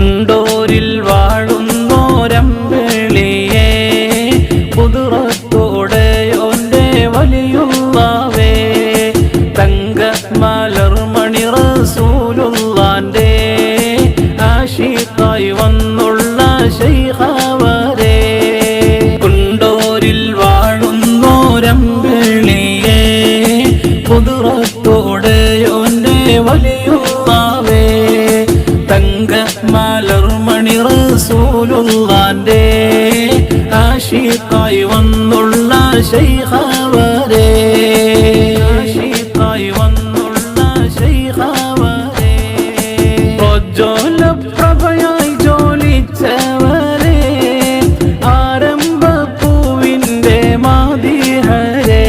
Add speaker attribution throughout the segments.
Speaker 1: കുണ്ടൂരിൽ വാഴുന്നോരമ്പിളിയേ കുതിറത്തോടെയോന്റെ വലിയുള്ളവേ തങ്ക മലർമണി റസൂലുള്ളാന്റെ ആശിഖായി വന്നുള്ള ശൈഖവരേ കുണ്ടൂരിൽ വാഴുന്നോരമ്പിളിയേ കുതിറത്തോടെയോന്റെ വലിയുള്ളവേ തങ്ക മലർമണി റസൂലുള്ളാന്റെ ആശിഖായി വന്നുള്ള ശൈഖവരേ ആശിഖായി വന്നുള്ള ശൈഖവരേ പ്രജ്വലപ്രഭയായി ജ്വലിച്ചവരേ ആരംഭപ്പൂവിന്റെ മാദിഹരേ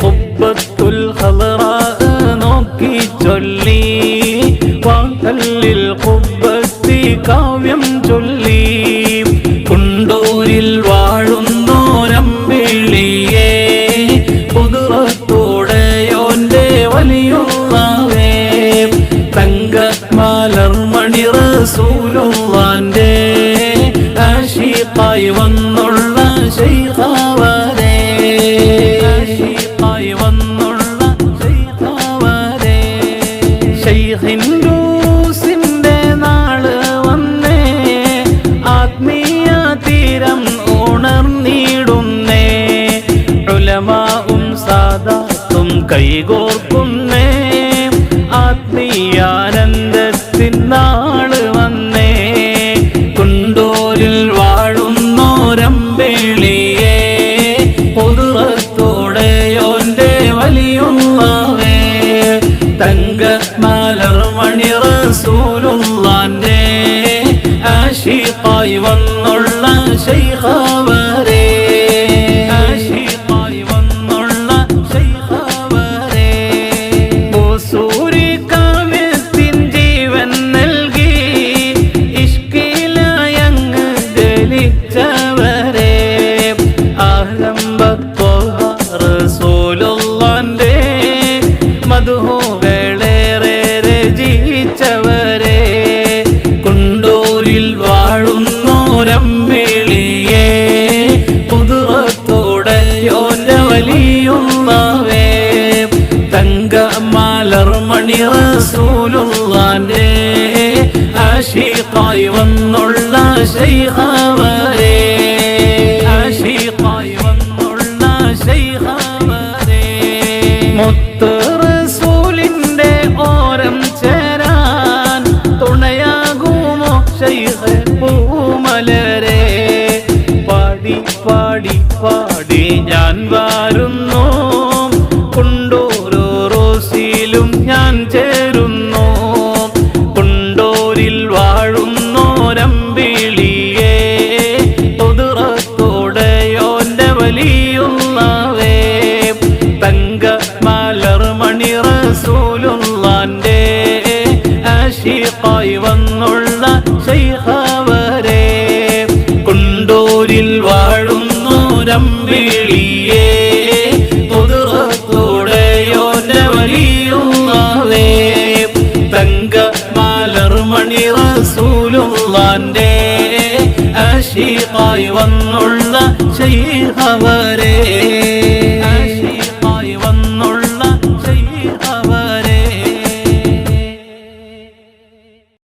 Speaker 1: ഖുബ്ബത്തുൽ ഖളറാ നോക്കി ചൊല്ലി വാക്കല്ലിൽ ഖുബ്ബത്തി കാവ്യം ചൊല്ലി കുണ്ടൂരിൽ വാഴുന്നോരമ്പിളിയേ കുതിറത്തോടെയോന്റെ വലിയുള്ളവേ തങ്ക മലർമണി റസൂലുള്ളാന്റെ ആശിഖായി വന്നുള്ള ശൈഖവരേ ആശിഖായി വന്നുള്ള ശൈഖവരേ ശൈഖിൻറൂസിന്റെ നാള് വന്നേ ആത്മീയ തീരം ഉണർന്നിടുന്നേ ഉലമാഉം സാദാത്തും കൈകോർക്കുന്നേ ആത്മീയാനന്ദത്തിൻ നാള് വന്നേ കുണ്ടൂരിൽ വാഴുന്നോരമ്പിളിയേ കുതിറത്തോടെയോന്റെ വലിയുള്ളവേ തങ്ക മലർമണി റസൂലുള്ളാന്റെ ആശിഖായി വന്നുള്ള ശൈഖവരേ ആശിഖായി വന്നുള്ള ശൈഖവരേ സൂര്യകാവ്യത്തിൻ ജീവൻ നൽകി ഇഷ്കിലായങ്ങ് ജലിച്ചവരേ ആലംബത്തോഹ റസൂലുള്ളാന്റെ മദ്ഹൂകളേറെ രചിച്ചവരേ കുണ്ടൂരിൽ വാഴുന്നോരമ്പിളിയേ കുതിറത്തോടെയോന്റെ വലിയുള്ളവേ തങ്ക മലർമണി റസൂലുള്ളാന്റെ ആശിഖായി വന്നുള്ള ശൈഖവരേ ആശിഖായി വന്നുള്ള ശൈഖവരേ മുത്ത് റസൂലിന്റെ ഓരം ചേരാൻ തുണയാകുമോ ശൈഖ് പൂമലരേ പാടി പാടി പാടി ഞാൻ വരുന്നു കുണ്ടൂരു റോസിലും ഞാൻ ചേരുന്നു കുണ്ടൂരിൽ വാഴുന്നോരമ്പിളിയേ കുതിറത്തോടെയോന്റെ വലിയുള്ളവേ തങ്ക മലർമണി റസൂലുള്ളാന്റെ ആശിഖായി വന്നുള്ള ശൈഖവരേ കുണ്ടൂരിൽ വാഴുന്നോരമ്പിളിയേ കുതിറത്തോടെയോന്റെ വലിയുള്ളവേ തങ്ക മലർമണി റസൂലുള്ളാന്റെ ആശിഖായി വന്നുള്ള ശൈഖവരേ